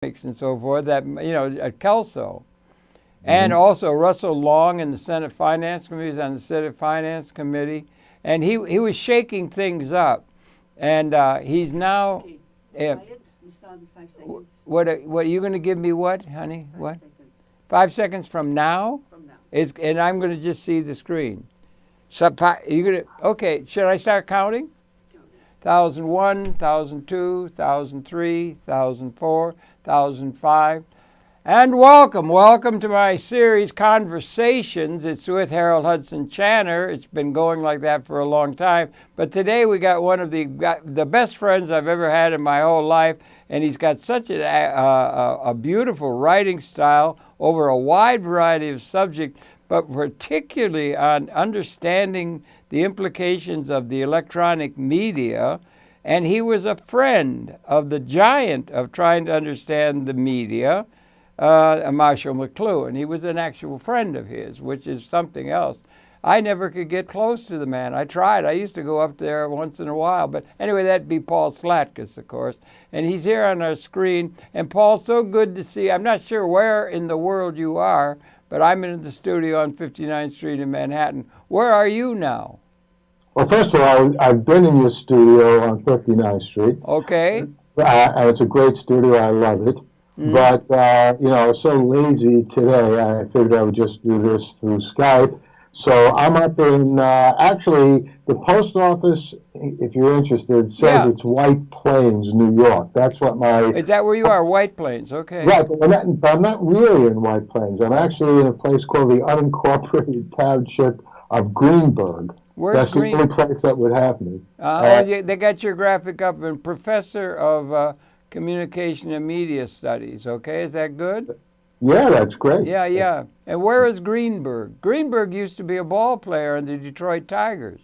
and so forth, that, at Kelso. And also Russell Long in the Senate Finance Committee, was on the Senate Finance Committee, and he was shaking things up. And he's now... Okay. We start in 5 seconds. What are you going to give me what, honey? 5 What? seconds. 5 seconds from now? From now. And I'm going to just see the screen. So you're going to... Okay, should I start counting? 1001, 1002, 1003, 1004, 1005. And welcome to my series, Conversations. It's with Harold Hudson Channer. It's been going like that for a long time. But today we got one of the best friends I've ever had in my whole life. And he's got such a beautiful writing style over a wide variety of subjects, but particularly on understanding the implications of the electronic media. And he was a friend of the giant of trying to understand the media, Marshall McLuhan. He was an actual friend of his, which is something else. I never could get close to the man. I tried. I used to go up there once in a while. But anyway, that'd be Paul Slatkus, of course. And he's here on our screen. And Paul, so good to see. I'm not sure where in the world you are, but I'm in the studio on 59th Street in Manhattan. Where are you now? Well, first of all, I've been in your studio on 59th Street. Okay. It's a great studio. I love it. But, I was so lazy today, I figured I would just do this through Skype. So I'm up in, actually, the post office, if you're interested, says it's White Plains, New York. That's what my... Is that where you are, White Plains? Okay. Right, but I'm not really in White Plains. I'm actually in a place called the unincorporated township of Greenburgh. Where's That's the only place that would have me. They got your graphic up, and Professor of Communication and Media Studies, okay? Is that good? Yeah, that's great. Yeah. And where is Greenburgh? Greenburgh used to be a ball player in the Detroit Tigers.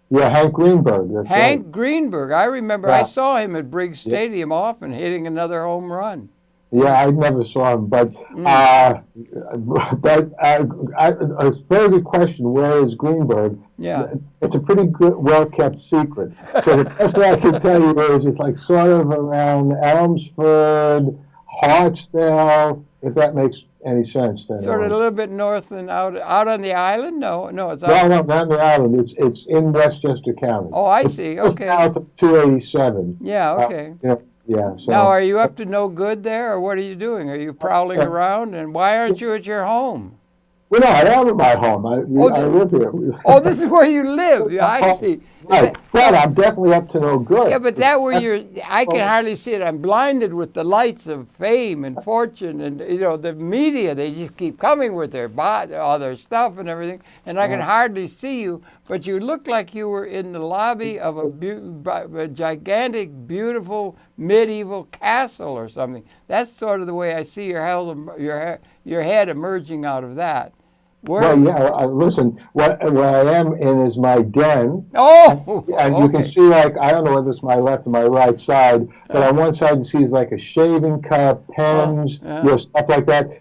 Yeah, Hank Greenberg. Hank Greenberg. I remember I saw him at Briggs Stadium often hitting another home run. Yeah, I never saw him, but a very good question. Where is Greenberg? Yeah, it's a pretty good, well-kept secret. So the best I can tell you is it's like sort of around Elmsford, Hartsdale, if that makes any sense. Then sort of a little bit north and out on the island. No, it's out. No, not on the island. It's in Westchester County. Oh, I see. Okay. South of 287. Yeah. Okay. Yeah. So. Now, are you up to no good there, or what are you doing? Are you prowling around? And why aren't you at your home? Well, no, I am at my home. I live here. Oh, this is where you live. Yeah, I see. Right. But I'm definitely up to no good. Yeah, but that where I can hardly see it. I'm blinded with the lights of fame and fortune and, the media. They just keep coming with all their stuff and everything. And I can hardly see you. But you look like you were in the lobby of a gigantic, beautiful, medieval castle or something. That's sort of the way I see your head emerging out of that. Listen, what I am in is my den. Oh! And you can see, I don't know whether it's my left or my right side, but on one side you see is like a shaving cup, pens, stuff like that.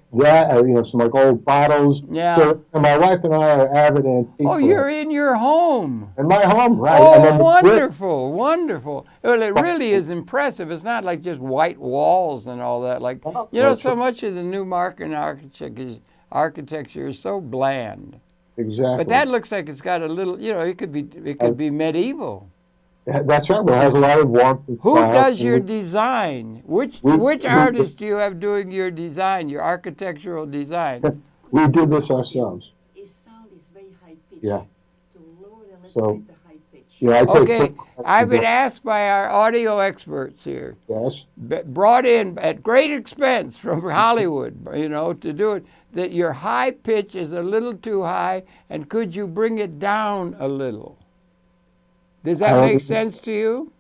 Some old bottles. Yeah. So my wife and I are avid antique. Oh, you're in your home. In my home, right. Oh, wonderful. Well, it really is impressive. It's not like just white walls and all that. So much of the new Markan architecture is so bland. Exactly. But that looks like it's got a little, it could be medieval. That's right. Well, it has a lot of warmth. Who does your design? Which artist do you have doing your design, your architectural design? We did this ourselves. His sound is very high pitched. Yeah. To lower a little bit the high pitch. Yeah. Okay. I've been asked by our audio experts here. Yes. Brought in at great expense from Hollywood, to do it, that your high pitch is a little too high, and could you bring it down a little? Does that make sense to you?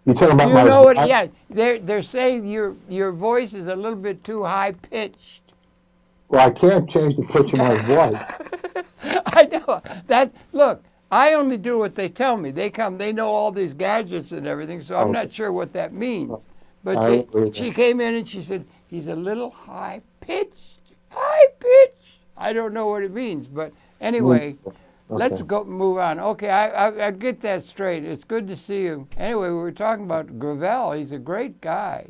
You're talking about my voice? Yeah, they're saying your voice is a little bit too high pitched. Well, I can't change the pitch of my voice. I know. Look, I only do what they tell me. They know all these gadgets and everything, so I'm not sure what that means. But she came in and she said, he's a little high pitched. I don't know what it means, but anyway, let's move on. Okay, I get that straight. It's good to see you. Anyway, we were talking about Gravel. He's a great guy,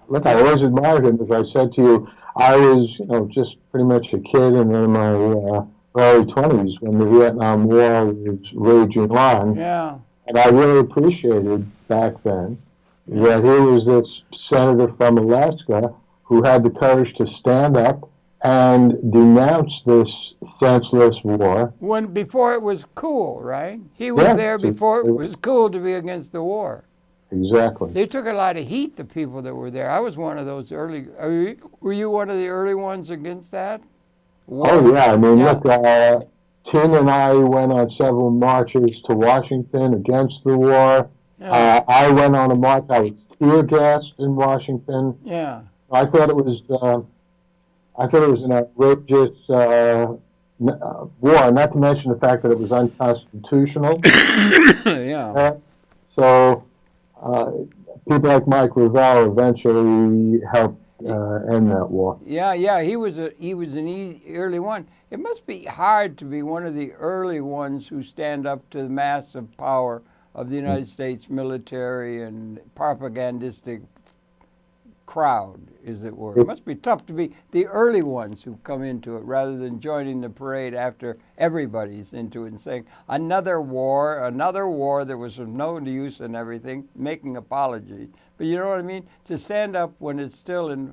look, I always admired him. As I said to you, I was, just pretty much a kid and in my early 20s when the Vietnam War was raging on. Yeah. And I really appreciated back then that he was this senator from Alaska who had the courage to stand up and denounce this senseless war. Before it was cool, right? He was there before it was cool to be against the war. Exactly. They took a lot of heat, the people that were there. I was one of those early. Were you one of the early ones against that war? Oh, yeah. I mean, look, Tim and I went on several marches to Washington against the war. Yeah. I went on a march. I was tear gassed in Washington. Yeah. I thought it was an outrageous war, not to mention the fact that it was unconstitutional. Yeah. So people like Mike Ravel eventually helped end that war. Yeah. He was an early one. It must be hard to be one of the early ones who stand up to the massive power of the United States military and propagandistic crowd, as it were. It must be tough to be the early ones who come into it rather than joining the parade after everybody's into it and saying, another war that was of no use and everything, making apologies. But you know what I mean? To stand up when it's still in,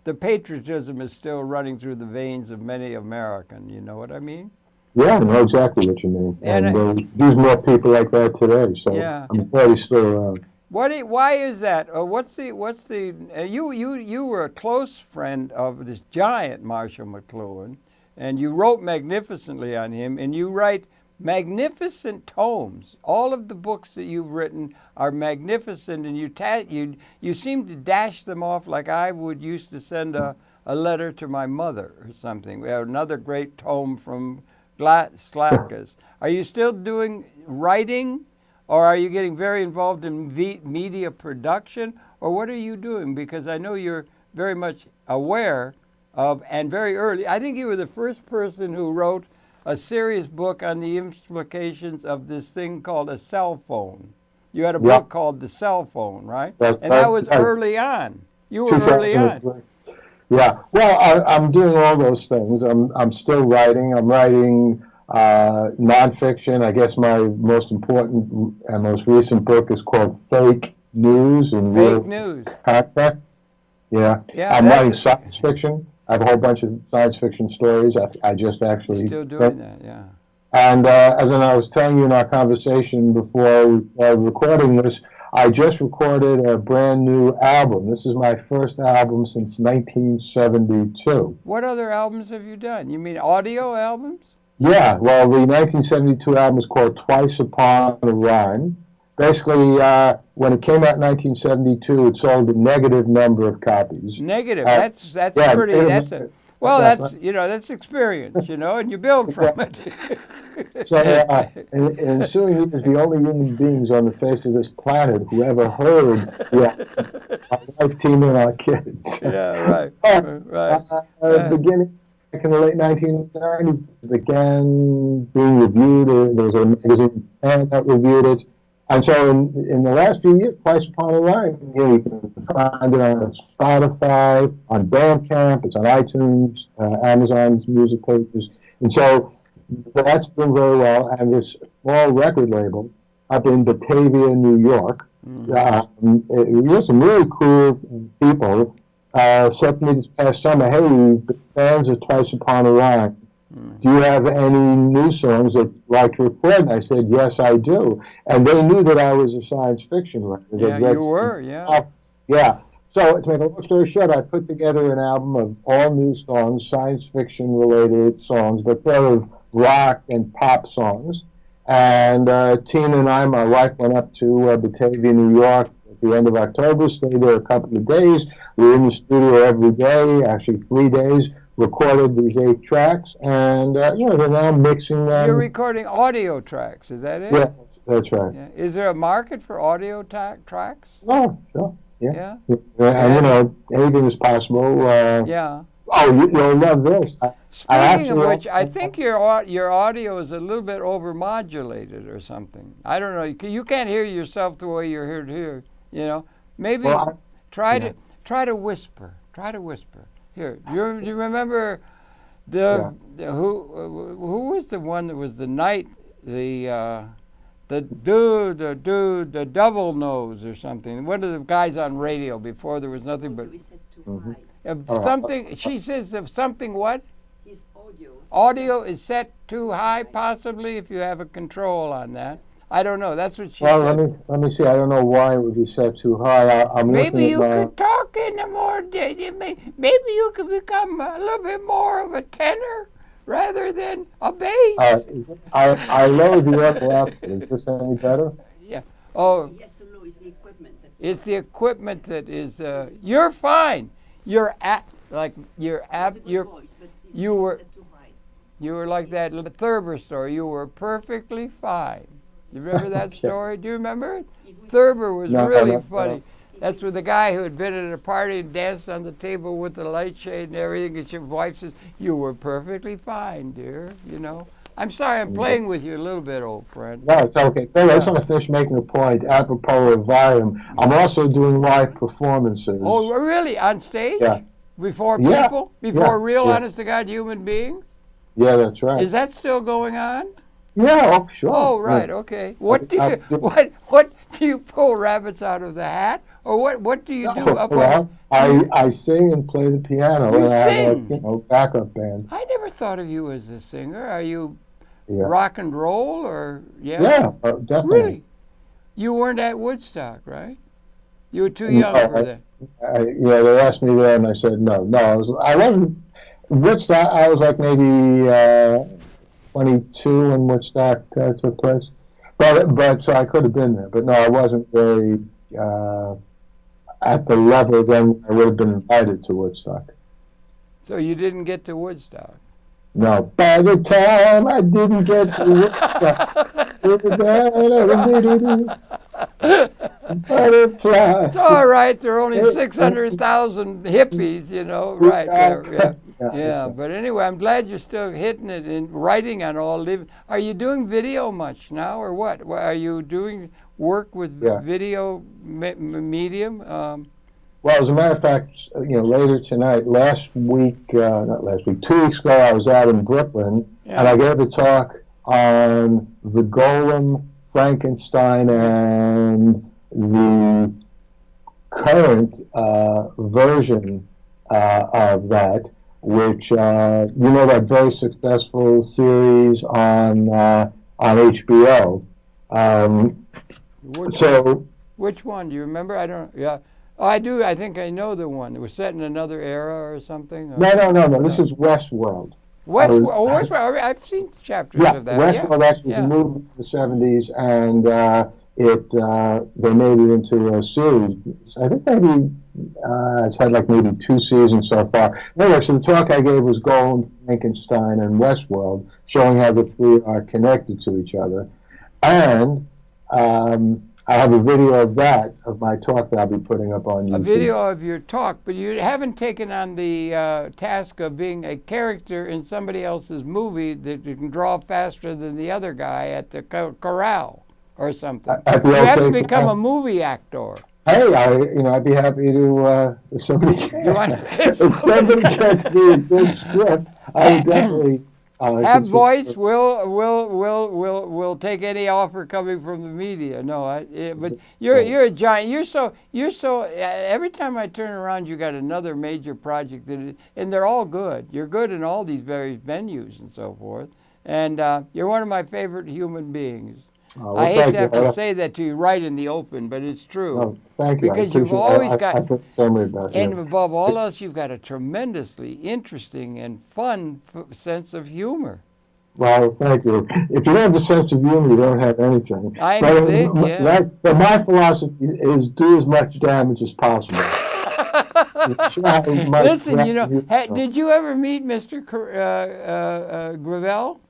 the patriotism is still running through the veins of many Americans, you know what I mean? Yeah, I know exactly what you mean. And there's more people like that today, so I'm glad he's still around. Why is that? You were a close friend of this giant Marshall McLuhan, and you wrote magnificently on him, and you write magnificent tomes. All of the books that you've written are magnificent, and you seem to dash them off like I would used to send a letter to my mother or something. We have another great tome from Slatkas. Are you still doing writing? Or are you getting very involved in media production? Or what are you doing? Because I know you're very much aware of, and very early, I think you were the first person who wrote a serious book on the implications of this thing called a cell phone. You had a book called The Cell Phone, right? And that was early on. You were early on. Yeah. Well, I'm doing all those things. I'm still writing. I'm writing nonfiction. I guess my most important and most recent book is called Fake News and Fake News. Contact. Yeah. I'm writing science fiction. I have a whole bunch of science fiction stories. I just actually still doing that, yeah. And as I was telling you in our conversation before we started recording this, I just recorded a brand new album. This is my first album since 1972. What other albums have you done? You mean audio albums? Yeah, well, the 1972 album is called Twice Upon a Rhyme. Basically, when it came out in 1972, it sold a negative number of copies. Negative. That's pretty. That's experience, and you build from it. So, in ensuing years, the only human beings on the face of this planet who ever heard our wife, Tina, and our kids. Yeah, right. Beginning back in the late 1990s, it began being reviewed. There was a magazine that reviewed it. And so in the last few years, Twice Upon a Rhyme, you can find it on Spotify, on Bandcamp, it's on iTunes, Amazon's music pages. And so that's doing very well. And this small record label up in Batavia, New York, some really cool people said to me this past summer, hey, we've been fans of Twice Upon a Rhyme. Do you have any new songs that you'd like to record? And I said, yes, I do. And they knew that I was a science fiction writer. Yeah, you were, yeah. Yeah. So to make a long story short, I put together an album of all new songs, science fiction related songs, but sort of rock and pop songs. And Tina and I, my wife, went up to Batavia, New York at the end of October, stayed there a couple of days. We were in the studio every day, actually 3 days. Recorded these 8 tracks, and they're now mixing them. You're recording audio tracks, is that it? Yeah, that's right. Yeah. Is there a market for audio tracks? Oh, sure. Yeah. And anything is possible. Yeah. Oh, you'll love this. Speaking of which, I think your audio is a little bit overmodulated or something. I don't know. You can't hear yourself the way you're heard here. Maybe try Try to whisper. Try to whisper. Here, do you remember the who was the one that was the knight, the double nose or something? One of the guys on radio before there was nothing but Audio is set too high. something. She says of something what? His audio. Audio is set too high, possibly, if you have a control on that. I don't know. That's what she Well, said. let me see. I don't know why it would be set too high. I'm Maybe looking you at my, could talk in a more. Maybe you could become a little bit more of a tenor rather than a bass. I lowered the audio output. Is this any better? Yeah. Oh, He has to know it's the equipment. it's the equipment that is. You're fine. You're you were- Set too high. You were like that Thurber story. You were perfectly fine. You remember that Okay. story? Do you remember it? If we- Thurber was No, really no, funny. no. That's with the guy who had been at a party and danced on the table with the light shade and everything. And your wife says, "You were perfectly fine, dear." You know. I'm sorry, I'm playing with you a little bit, old friend. No, it's okay. Phil, I just want to finish making a point apropos of volume. I'm also doing live performances. Oh, really? On stage? Yeah. Before Yeah. people? Before real, Yeah. honest-to-God human beings? Yeah, that's right. Is that still going on? Yeah, oh, sure. Oh, right. Yeah. Okay. What do I- you what do you pull rabbits out of the hat, or what do you do up on? Well, I sing and play the piano. You and I have sing? a backup band. I never thought of you as a singer. Are you Yeah. rock and roll or Yeah, definitely. Really? You weren't at Woodstock, right? You were too young for that. Yeah, they asked me there, and I said no. I wasn't. Woodstock. I was like maybe 22 when Woodstock took place, but so I could have been there. But no, I wasn't very at the level then I would have been invited to Woodstock. So you didn't get to Woodstock. No, by the time I didn't get to Woodstock, butterfly. It's all right. There are only 600,000 hippies, you know. Right there. Yeah. But anyway, I'm glad you're still hitting it and writing on all living. Are you doing video much now, or what? Are you doing work with video medium? Well, as a matter of fact, later tonight, not last week, 2 weeks ago, I was out in Brooklyn, and I gave a talk on the Golem, Frankenstein, and the current version of that, which that very successful series on HBO. Which one? Do you remember? I don't. Yeah. Oh, I do. I think I know the one. It was set in another era or something. No. This is Westworld. Westworld. I've seen chapters of that. Westworld actually was a movie in the 70s, and they made it into a series. I think maybe it's had like maybe 2 seasons so far. Anyway, so the talk I gave was Golem, Frankenstein, and Westworld, showing how the three are connected to each other. And I have a video of my talk that I'll be putting up on YouTube. A video of your talk, but you haven't taken on the task of being a character in somebody else's movie that you can draw faster than the other guy at the corral or something. You haven't become a movie actor. Hey, I'd be happy to if somebody if somebody gets me a good script, I would definitely. Have voice. We'll take any offer coming from the media. No, but you're a giant. You're so. Every time I turn around, you got another major project and they're all good. You're good in all these various venues and so forth. And you're one of my favorite human beings. I hate to have to say that to you right in the open, but it's true. Oh, thank you. Because you've always got, and above all else, you've got a tremendously interesting and fun sense of humor. Well, thank you. If you don't have a sense of humor, you don't have anything. I think, But my philosophy is do as much damage as possible. Listen, did you ever meet Mr. Gravel?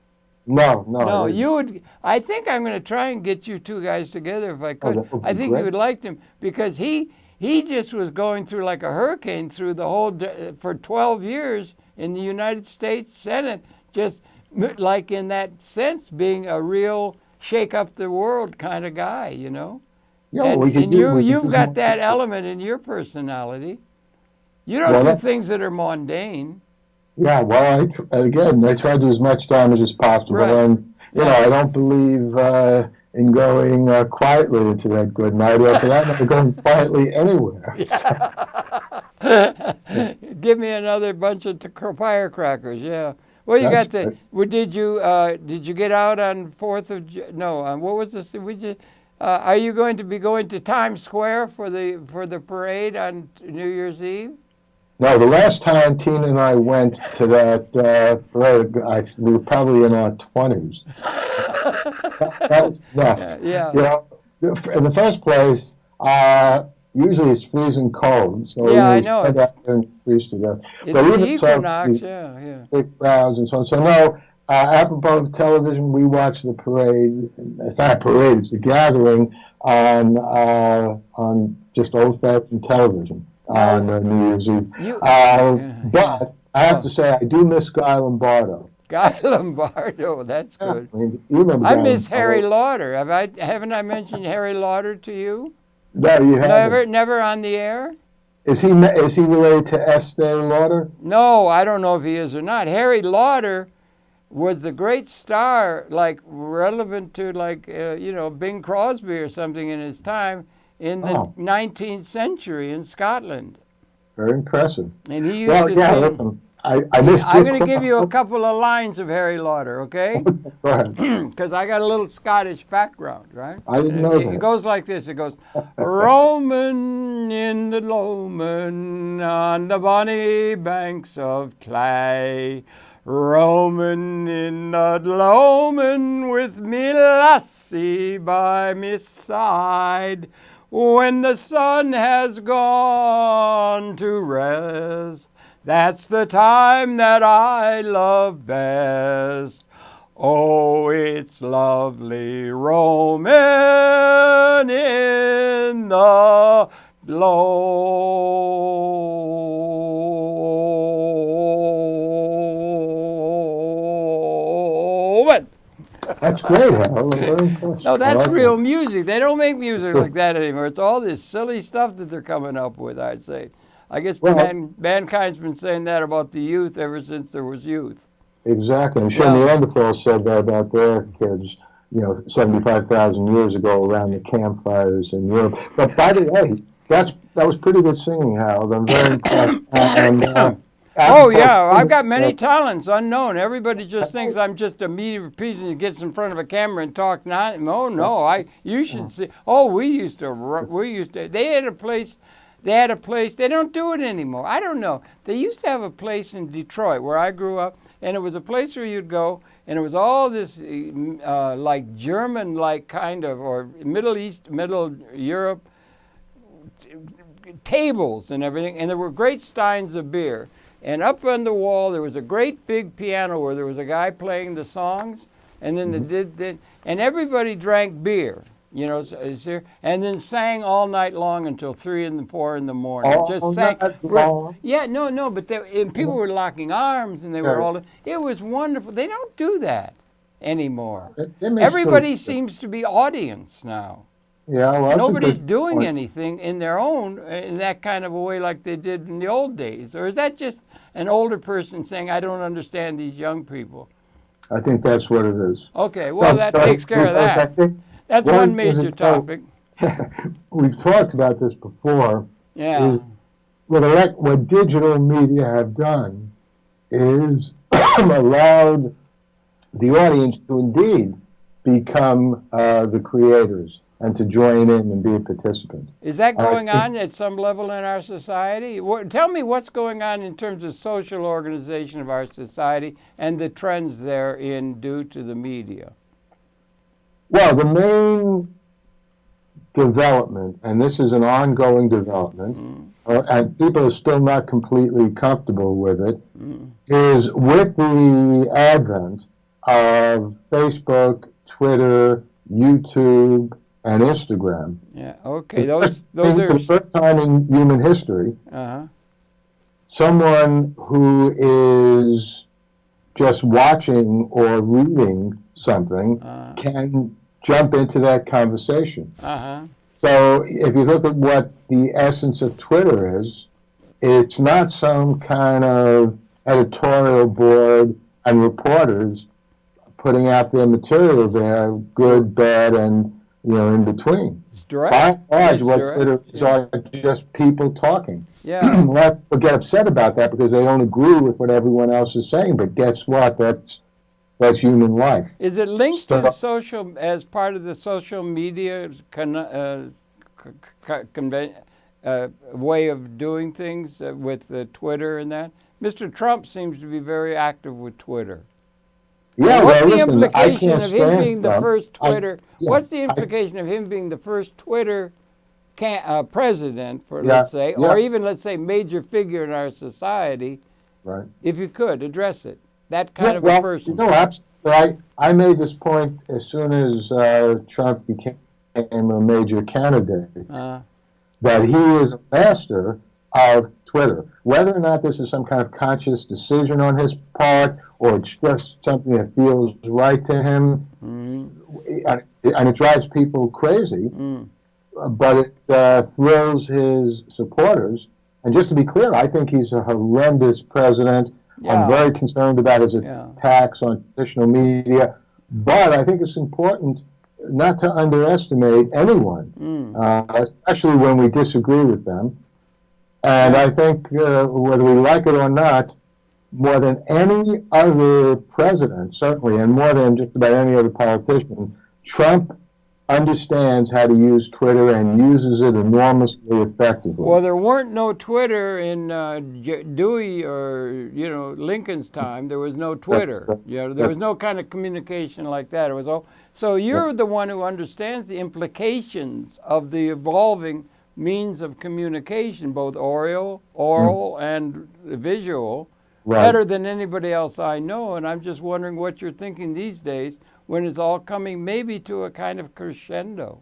No. You would. I think I'm going to try and get you two guys together if I could. I think you would like him because he just was going through like a hurricane through the whole for 12 years in the United States Senate, just like in that sense, being a real shake up the world kind of guy, Yeah, and you've got that element in your personality. You don't Well, do that- things that are mundane. Yeah, well, again, I try to do as much damage as possible, Right. and I don't believe in going quietly into that good night, or for that matter, going quietly anywhere. Give me another bunch of firecrackers. Yeah. Well, you That's got the. right. Well, did you get out on 4th of no? What was this? Are you going to be going to Times Square for the parade on New Year's Eve? No, the last time Tina and I went to that parade, we were probably in our 20s. That was enough. Yeah. You know, in the first place, usually it's freezing cold, so Yeah, I we know, sit it's- out there and freeze to death. It's But the even so, equinox. these Yeah. big crowds and so on. So no, apropos of television, we watch the parade. It's not a parade; it's a gathering on just old-fashioned television on New Year's Eve. But I have to say, I do miss Guy Lombardo. Guy Lombardo, that's Yeah, good. I mean, you remember I Guy miss Harry Lombardo. Lauder. Haven't I mentioned Harry Lauder to you? No, you haven't. Never on the air? Is he related to Estee Lauder? No, I don't know if he is or not. Harry Lauder was the great star, like relevant to Bing Crosby or something in his time in the 19th century in Scotland. Very impressive. And he used to sing. Listen, I missed I'm going to give you a couple of lines of Harry Lauder, okay? Go ahead. Because I got a little Scottish background, right? I didn't know that. It goes like this. It goes, Roman in the Lomond on the bonny banks of Cley. Roman in the Lomond with me lassie by me side. When the sun has gone to rest, that's the time that I love best. Oh, it's lovely Roman in the Lomond. That's great, Harold. I'm very impressed. No, I that's like real that. music. They don't make music like that anymore. It's all this silly stuff that they're coming up with, I'd say. I guess Well, mankind's been saying that about the youth ever since there was youth. Exactly. I'm sure Neanderthals said that about their kids, 75,000 years ago around the campfires in Europe. But by the way, that was pretty good singing, Harold. I'm very impressed. And, Oh, yeah, I've got many talents unknown. Everybody just thinks I'm just a media person who gets in front of a camera and talk. Oh, no, you should see. Oh, we used to, they had a place, they don't do it anymore. I don't know. They used to have a place in Detroit where I grew up, and it was a place where you'd go, and it was all this like German-like kind of, or Middle Europe, tables and everything, and there were great steins of beer. And up on the wall, there was a great big piano where there was a guy playing the songs, and then and everybody drank beer, and then sang all night long until 3 and 4 in the morning. Just sang. Yeah, no, but and people were locking arms, and they were all. It was wonderful. They don't do that anymore. Everybody seems to be audience now. Yeah, well, nobody's doing anything in their own in that kind of a way like they did in the old days. Or is that just an older person saying, I don't understand these young people? I think that's what it is. Okay, well, that takes care of that. That's one major topic. We've talked about this before. Yeah. What digital media have done is allowed the audience to indeed become the creators and to join in and be a participant. Is that going on at some level in our society? Tell me what's going on in terms of social organization of our society and the trends therein due to the media. Well, the main development, and this is an ongoing development, and people are still not completely comfortable with it, is with the advent of Facebook, Twitter, YouTube, and Instagram. Yeah. Okay. Those are for the first time in human history. Someone who is just watching or reading something can jump into that conversation. So if you look at what the essence of Twitter is, it's not some kind of editorial board and reporters putting out their material there, good, bad, and in between. It's direct. By and large, what direct. Twitter is are just people talking. Yeah. A lot of people get upset about that because they don't agree with what everyone else is saying. But guess what? That's human life. Is it linked to social as part of the social media way of doing things with Twitter and that? Mr. Trump seems to be very active with Twitter. Yeah, what's well, the listen, implication of him being the Trump. first Twitter? What's the implication of him being the first Twitter president, let's say, or even let's say major figure in our society? Right. If you could address it, that kind of a person. Absolutely. I made this point as soon as Trump became a major candidate, that he is a master of Twitter. Whether or not this is some kind of conscious decision on his part, or it's just something that feels right to him, and it drives people crazy, but it thrills his supporters. And just to be clear, I think he's a horrendous president. Yeah. I'm very concerned about his attacks on traditional media. But I think it's important not to underestimate anyone, especially when we disagree with them. And I think whether we like it or not, more than any other president, certainly, and more than just about any other politician, Trump understands how to use Twitter and uses it enormously effectively. Well, there weren't no Twitter in Dewey or Lincoln's time. There was no Twitter. There was no kind of communication like that. It was all. So you're the one who understands the implications of the evolving means of communication, both oral and visual, better than anybody else I know. And I'm just wondering what you're thinking these days, when it's all coming maybe to a kind of crescendo,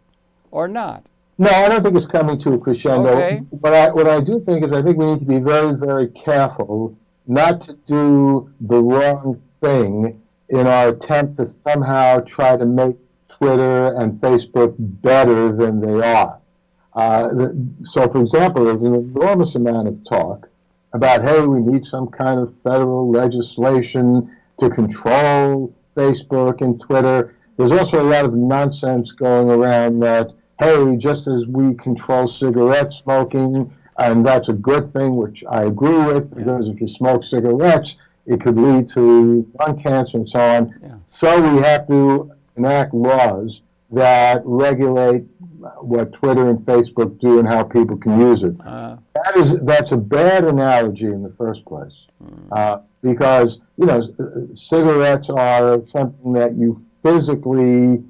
or not. No, I don't think it's coming to a crescendo. Okay. What I do think is I think we need to be very, very careful not to do the wrong thing in our attempt to somehow try to make Twitter and Facebook better than they are. So, for example, there's an enormous amount of talk about, hey, we need some kind of federal legislation to control Facebook and Twitter. There's also a lot of nonsense going around that, hey, just as we control cigarette smoking, and that's a good thing, which I agree with, because if you smoke cigarettes, it could lead to lung cancer and so on. Yeah. So we have to enact laws that regulate what Twitter and Facebook do and how people can use it. That's a bad analogy in the first place, because cigarettes are something that you physically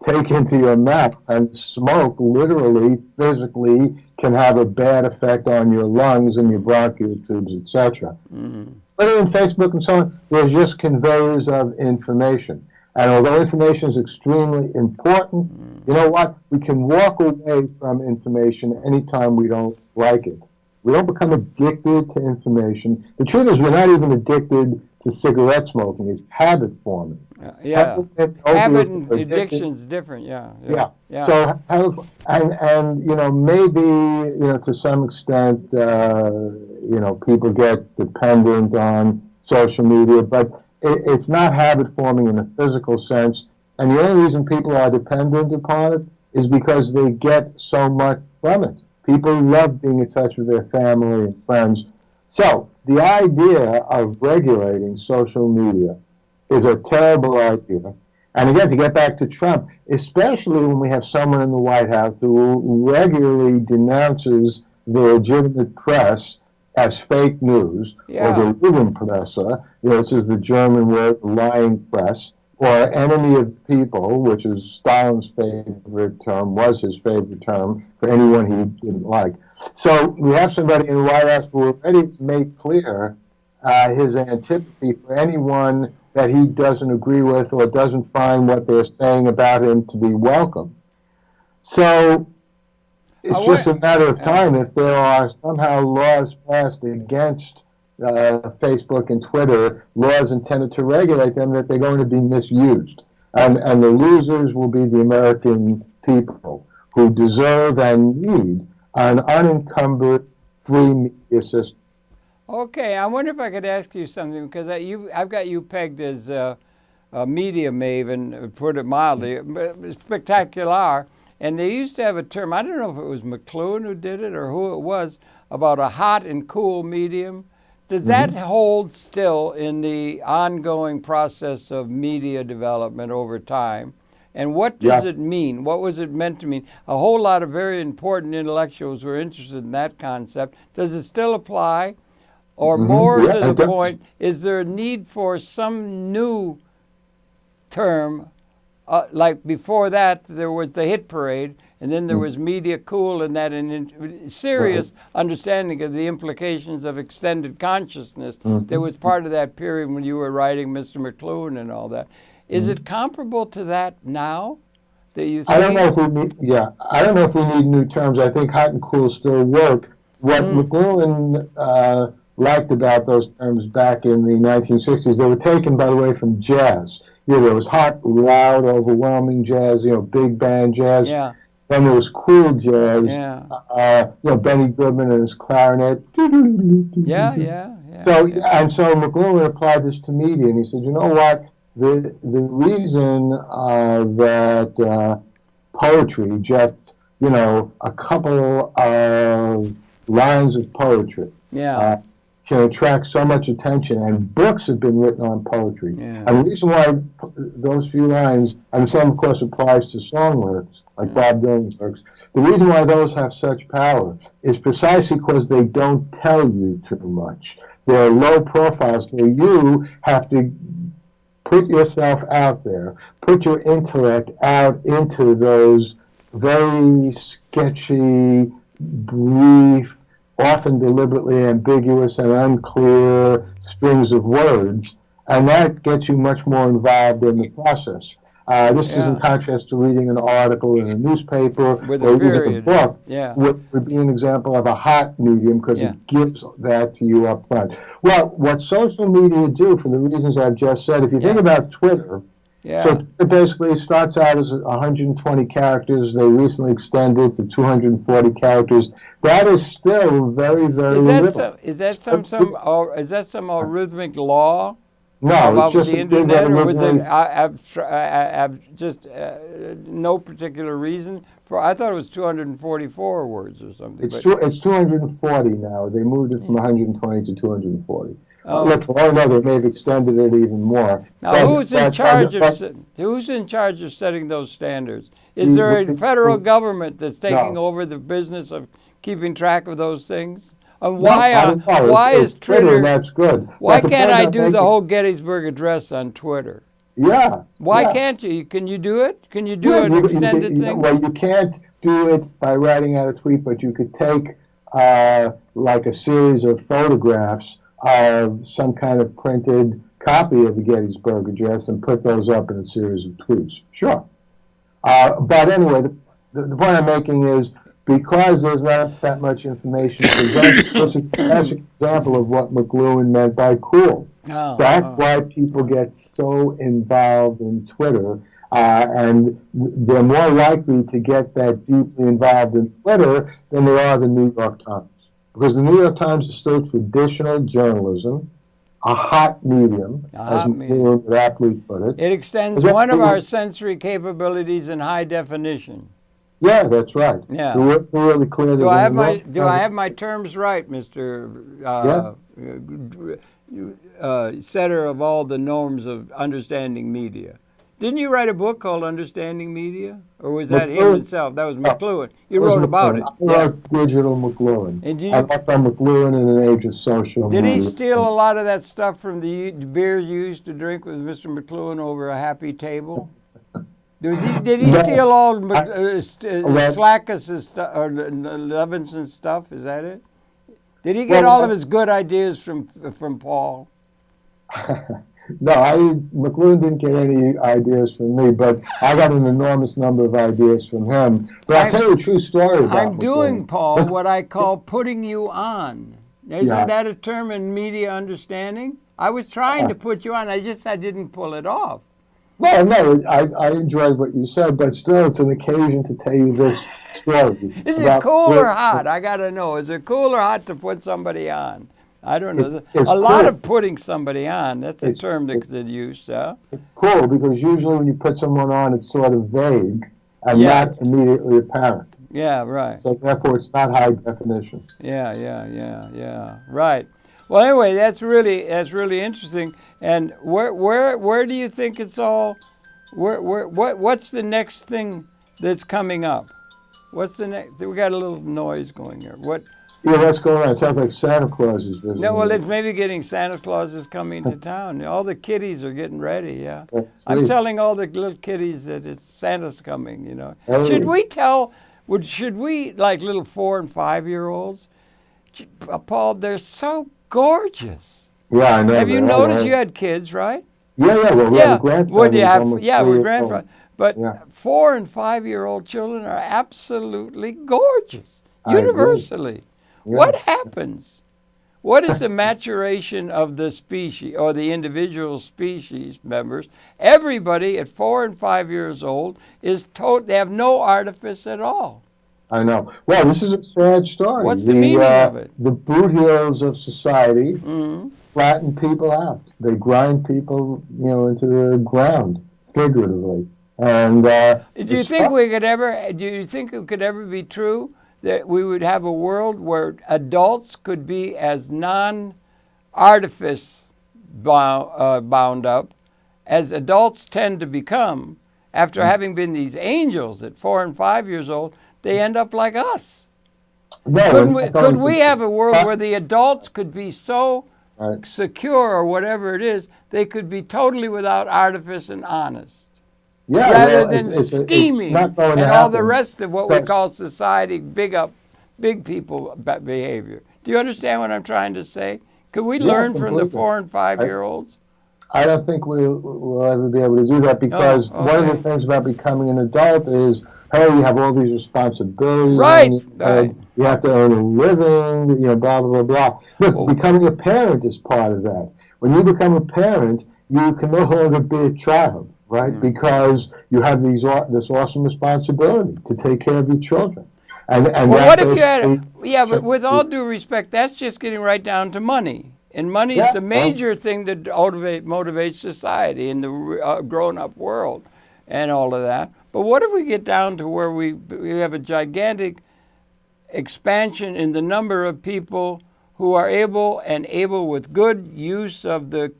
take into your mouth, and smoke literally, physically can have a bad effect on your lungs and your bronchial tubes, etc. Twitter and Facebook and so on, they're just conveyors of information. And although information is extremely important, you know what? We can walk away from information anytime we don't like it. We don't become addicted to information. The truth is, we're not even addicted to cigarette smoking. It's habit forming. Habit and addiction is different. Yeah. So, maybe to some extent, people get dependent on social media, but it's not habit forming in a physical sense. And the only reason people are dependent upon it is because they get so much from it. People love being in touch with their family and friends. So the idea of regulating social media is a terrible idea. And again, to get back to Trump, especially when we have someone in the White House who regularly denounces the legitimate press as fake news, or the Lügenpresse, this is the German word, lying press, or enemy of people, which is Stalin's favorite term, was his favorite term for anyone he didn't like. So we have somebody in the White House who already made clear his antipathy for anyone that he doesn't agree with or doesn't find what they're saying about him to be welcome. So it's just a matter of time if there are somehow laws passed against Facebook and Twitter, laws intended to regulate them, that they're going to be misused. And the losers will be the American people, who deserve and need an unencumbered, free media system. Okay, I wonder if I could ask you something, because I've got you pegged as a media maven, put it mildly, spectacular. And they used to have a term, I don't know if it was McLuhan who did it or who it was, about a hot and cool medium. Does that hold still in the ongoing process of media development over time? And what does it mean? What was it meant to mean? A whole lot of very important intellectuals were interested in that concept. Does it still apply? Or more to the point, is there a need for some new term? Like before that, there was the hit parade, and then there was media cool, and that in serious understanding of the implications of extended consciousness that was part of that period when you were writing Mr. McLuhan and all that. Is it comparable to that now? That you see? I don't know if we need. I don't know if we need new terms. I think hot and cool still work. What McLuhan liked about those terms back in the 1960s, they were taken, by the way, from jazz. There was hot, loud, overwhelming jazz, big band jazz. Yeah. Then there was cool jazz. Yeah. Benny Goodman and his clarinet. Yeah. So McLuhan applied this to media, and he said, you know what? The reason that poetry, just a couple of lines of poetry, can attract so much attention, and books have been written on poetry. Yeah. And the reason why those few lines, and the same, of course, applies to song lyrics, like Bob Dylan's lyrics, the reason why those have such power is precisely because they don't tell you too much. They're low profiles, so you have to put yourself out there, put your intellect out into those very sketchy, brief, often deliberately ambiguous and unclear strings of words, and that gets you much more involved in the process. This is in contrast to reading an article in a newspaper With or a reading a period. book, Yeah. would be an example of a hot medium because it gives that to you up front. Well, what social media do, for the reasons I've just said, if you think about Twitter, so it basically starts out as 120 characters. They recently extended to 240 characters. That is still very, very little. Is that some algorithmic law? No, about it's just the internet, or was it just no particular reason? I thought it was 244 words or something. It's 240 now. They moved it from 120 to 240. Oh. Look, for all I know, they may have extended it even more. Now, who's in charge of setting those standards? Is there a federal government that's taking over the business of keeping track of those things? And why is Twitter? That's good. Why can't I do the whole Gettysburg Address on Twitter? Yeah. Why can't you? Can you do it? Can you do an extended thing? Well, you can't do it by writing out a tweet, but you could take like a series of photographs of some kind of printed copy of the Gettysburg Address and put those up in a series of tweets. Sure. But anyway, the point I'm making is because there's not that much information presented, it's a classic example of what McLuhan meant by cool. That's why people get so involved in Twitter, and they're more likely to get that deeply involved in Twitter than they are the New York Times. Because the New York Times is still traditional journalism, a hot medium, as McLuhan would aptly put it. It extends one of our sensory capabilities in high definition. Yeah, that's right. Yeah. We're really clear. Do I have my terms right, Mr. Setter of all the norms of understanding media? Didn't you write a book called Understanding Media? Or was that him himself? That was McLuhan. You wrote about it. I wrote Digital McLuhan. I wrote from McLuhan in an age of social media. Did he steal a lot of that stuff from the beers you used to drink with Mr. McLuhan over a happy table? Did he steal all Slackus's stuff or Levinson's stuff? Is that it? Did he get all of his good ideas from Paul? No, McLuhan didn't get any ideas from me, but I got an enormous number of ideas from him. But I'll tell you a true story about I'm McLuhan. doing, Paul, what I call putting you on. Isn't that a term in media understanding? I was trying to put you on. I didn't pull it off. Well, no, I enjoyed what you said, but still, it's an occasion to tell you this story. Is it about cool where- or hot? I got to know. Is it cool or hot to put somebody on? I don't know. It's A lot cool. of putting somebody on. That's a It's- term that's used. It's cool because usually when you put someone on, it's sort of vague and Yeah. not immediately apparent. Yeah, right. So therefore, it's not high definition. Yeah. Right. Well, anyway, that's really interesting. And where do you think it's all? What's the next thing that's coming up? What's the next? We got a little noise going here. What? Yeah, what's going on? It sounds like Santa Claus is visiting. No, well, it's maybe getting Santa Claus is coming to town. All the kiddies are getting ready. Yeah, That's I'm sweet. telling all the little kiddies that it's Santa's coming. You know, Hey. should we tell? Should we like little 4 and 5-year-olds? Paul, they're so gorgeous. Yeah, I know. Have you that. noticed Right. you had kids, right? Yeah. Well, we have a grandfather. when you who's have almost yeah, 3 with years grandfather. old. But Yeah. 4 and 5-year-old children are absolutely gorgeous, I agree. universally. Yeah. What happens? What is the maturation of the species or the individual species members? Everybody at 4 and 5 years old is they have no artifice at all. I know. Well, this is a sad story. What's the meaning of it? The brute heroes of society Mhm. flatten people out. They grind people, into the ground, figuratively. And Do you it's think fu- we could ever? Do you think it could ever be true that we would have a world where adults could be as non-artifice bound up as adults tend to become after having been these angels at 4 and 5 years old? They end up like us. No, Could we have a world where the adults could be so Right. secure or whatever it is, they could be totally without artifice and honest, Yeah, rather well, than it's scheming not going to and all the happen. rest of what we That's- call society, big people behavior. Do you understand what I'm trying to say? Could we Yeah, learn from the completely. 4 and 5-year-olds? I don't think we'll ever be able to do that because Oh, one of okay. the things about becoming an adult is, hey, you have all these responsibilities. Right, and right. You have to earn a living, blah, blah, blah. Look, Oh. becoming a parent is part of that. When you become a parent, you can no longer be a child, right? Mm. Because you have this awesome responsibility to take care of your children. And Well, that what if you had? basically- Yeah, but with all due respect, that's just getting right down to money. And money is Yeah, the major thing that motivates society in the grown-up world and all of that. But what if we get down to where we have a gigantic expansion in the number of people who are able with good use of the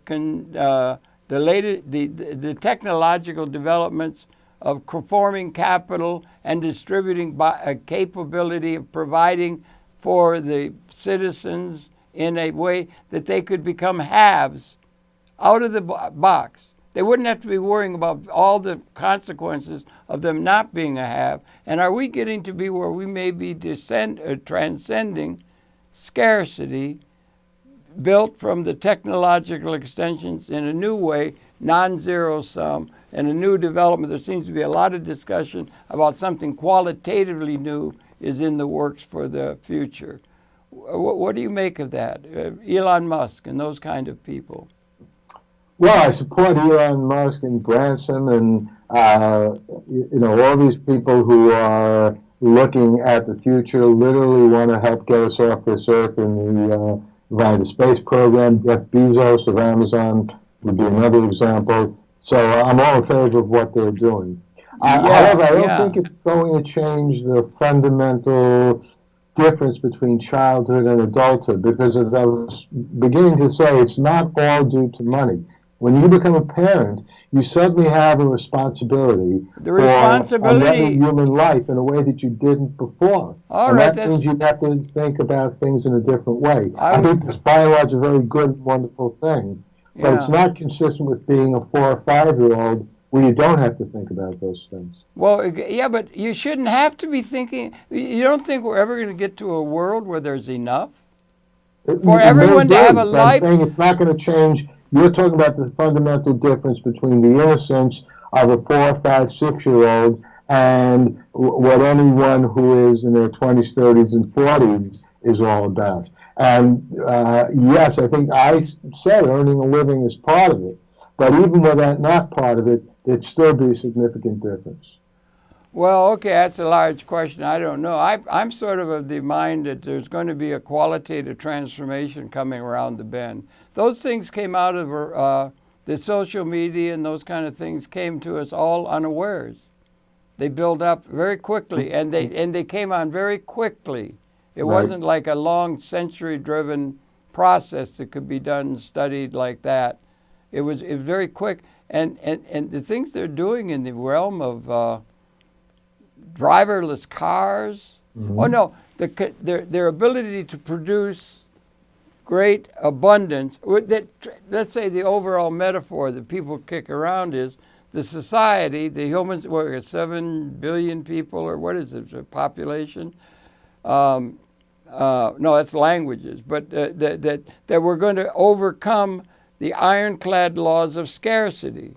technological developments of forming capital and distributing by a capability of providing for the citizens in a way that they could become haves out of the box. They wouldn't have to be worrying about all the consequences of them not being a have. And are we getting to be where we may be transcending scarcity built from the technological extensions in a new way, non-zero sum, and a new development? There seems to be a lot of discussion about something qualitatively new is in the works for the future. What do you make of that? Elon Musk and those kind of people. Well, I support Elon Musk and Branson and all these people who are looking at the future, literally want to help get us off this earth via the space program. Jeff Bezos of Amazon would be another example. So I'm all in favor of what they're doing. However, I don't think it's going to change the fundamental difference between childhood and adulthood, because as I was beginning to say, it's not all due to money. When you become a parent, you suddenly have a responsibility for another human life in a way that you didn't before. That means you have to think about things in a different way. I think it's by and large a very good, wonderful thing, but it's not consistent with being a 4 or 5-year-old where you don't have to think about those things. Well, yeah, but you shouldn't have to be thinking. You don't think we're ever going to get to a world where there's enough for everyone to have a life? I'm saying it's not going to change. You're talking about the fundamental difference between the innocence of a 4, 5, 6-year-old and what anyone who is in their 20s, 30s, and 40s is all about. And yes, I think I said earning a living is part of it. But even with that not part of it, it'd still be a significant difference. Well, okay, that's a large question. I don't know. I'm sort of the mind that there's going to be a qualitative transformation coming around the bend. Those things came out of the social media, and those kind of things came to us all unawares. They built up very quickly, and they came on very quickly. It wasn't like a long century-driven process that could be done and studied like that. It was very quick, and the things they're doing in the realm of driverless cars. Mm-hmm. Oh no, their ability to produce great abundance. Let's say the overall metaphor that people kick around is the society, the humans, 7 billion people, or what is it, the population? No, that's languages. But that we're going to overcome the ironclad laws of scarcity,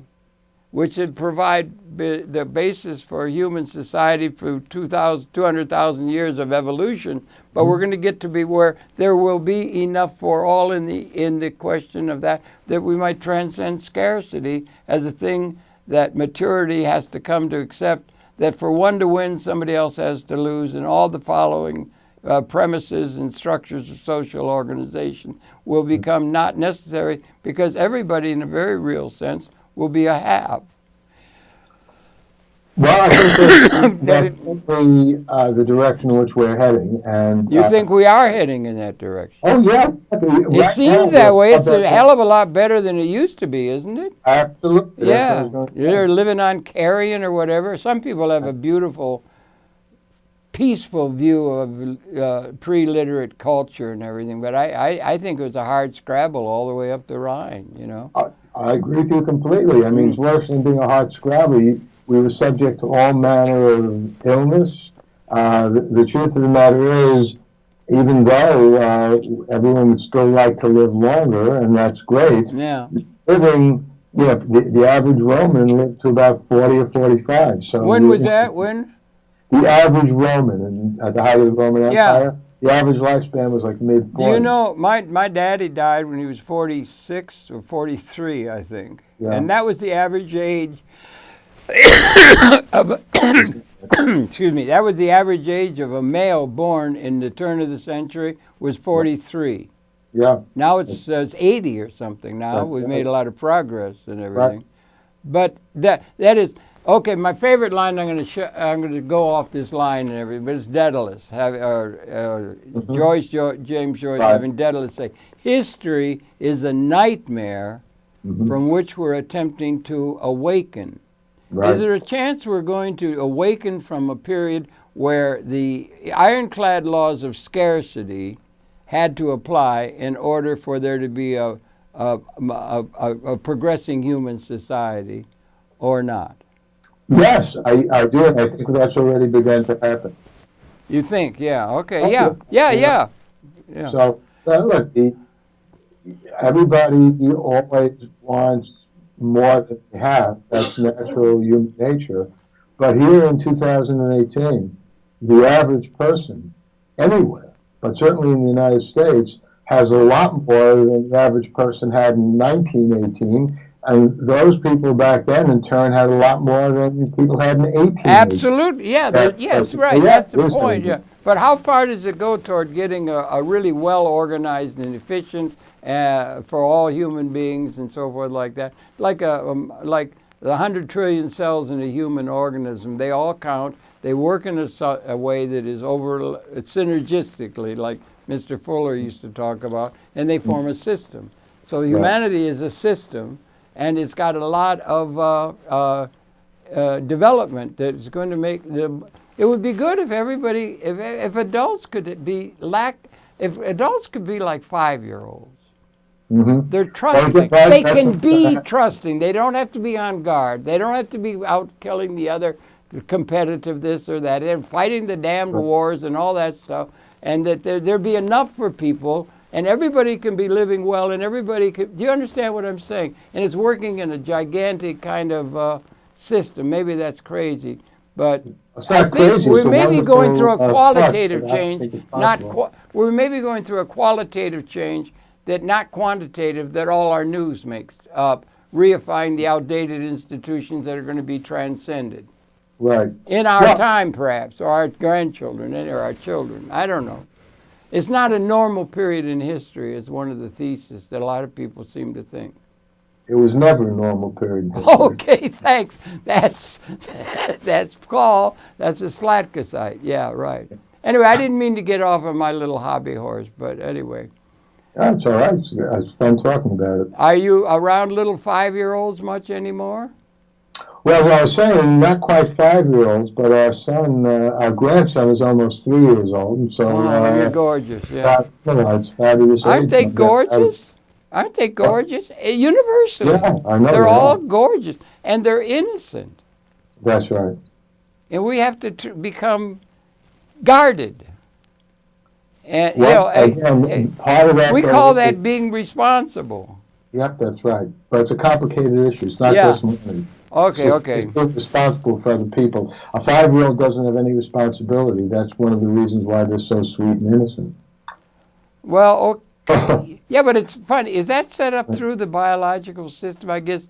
which would provide the basis for human society for 200,000 years of evolution. But we're going to get to be where there will be enough for all in the question of that we might transcend scarcity as a thing that maturity has to come to accept, that for one to win, somebody else has to lose, and all the following premises and structures of social organization will become not necessary, because everybody in a very real sense will be a have. Well, I think that's definitely the direction in which we're heading. And you think we are heading in that direction? Oh, yeah. It seems that way. It's a hell of a lot better than it used to be, isn't it? Absolutely. Yeah. They're living on carrion or whatever. Some people have a beautiful, peaceful view of pre-literate culture and everything, but I think it was a hard scrabble all the way up the Rhine, you know? I agree with you completely. I mean, it's worse than being a hard scrabble. We were subject to all manner of illness. The truth of the matter is, even though everyone would still like to live longer, and that's great, living, the average Roman lived to about 40 or 45. So when was that? When? The average Roman, at the height of the Roman Empire, the average lifespan was like mid-40s. Do you know, my daddy died when he was 46 or 43, I think. Yeah. And that was the average age of excuse me, that was the average age of a male born in the turn of the century was 43. Yeah. Now it's 80 or something now. We've made a lot of progress and everything. But that is okay. My favorite line, I'm going to go off this line and everything, but it's Daedalus. James Joyce having Daedalus say, history is a nightmare from which we're attempting to awaken. Right. Is there a chance we're going to awaken from a period where the ironclad laws of scarcity had to apply in order for there to be a progressing human society, or not? Yes, I do. I think that's already begun to happen. You think? Yeah. Okay. Yeah. So look, everybody always wants more than they have. That's natural human nature. But here in 2018, the average person anywhere, but certainly in the United States, has a lot more than the average person had in 1918. And those people back then, in turn, had a lot more than people had in 1818. Absolutely. Yeah. Yes, right. That's the point. Yeah. But how far does it go toward getting a really well-organized and efficient for all human beings and so forth like that? Like the 100 trillion cells in a human organism, they all count. They work in a way that is synergistically, like Mr. Fuller used to talk about, and they form a system. So humanity is a system, and it's got a lot of development that is going to make it would be good if everybody, if adults could be like 5-year-olds. Mm-hmm. They're trusting. They can be trusting. They don't have to be on guard. They don't have to be out killing the other, competitive this or that, and fighting the damned wars and all that stuff. And that there be enough for people, and everybody can be living well, and everybody can. Do you understand what I'm saying? And it's working in a gigantic kind of system. Maybe that's crazy, but I think we may be going through a qualitative change. We may be going through a qualitative change that not quantitative, that all our news makes up, reifying the outdated institutions that are going to be transcended. Right. In our Well, time, perhaps, or our grandchildren, or our children. I don't know. It's not a normal period in history. It's one of the theses that a lot of people seem to think. it was never a normal period in history. Okay, thanks. That's Paul. That's a Slatkasite. Yeah, right. Anyway, I didn't mean to get off of my little hobby horse, but anyway. That's all right. It's fun talking about it. Are you around little 5-year-olds much anymore? Well, as I was saying, not quite 5-year-olds, but our son, our grandson is almost 3 years old. And so, You're gorgeous, yeah. It's fabulous. Aren't they gorgeous? Aren't they gorgeous? Universally. Yeah, I know. They're all gorgeous, and they're innocent. That's right. And we have to become guarded. And, Well, again, part of that we call that being responsible. Yep, that's right. But it's a complicated issue. It's not just money. Okay. It's being responsible for other people. A 5-year-old doesn't have any responsibility. That's one of the reasons why they're so sweet and innocent. Well, okay. Yeah, but it's funny. Is that set up through the biological system? I guess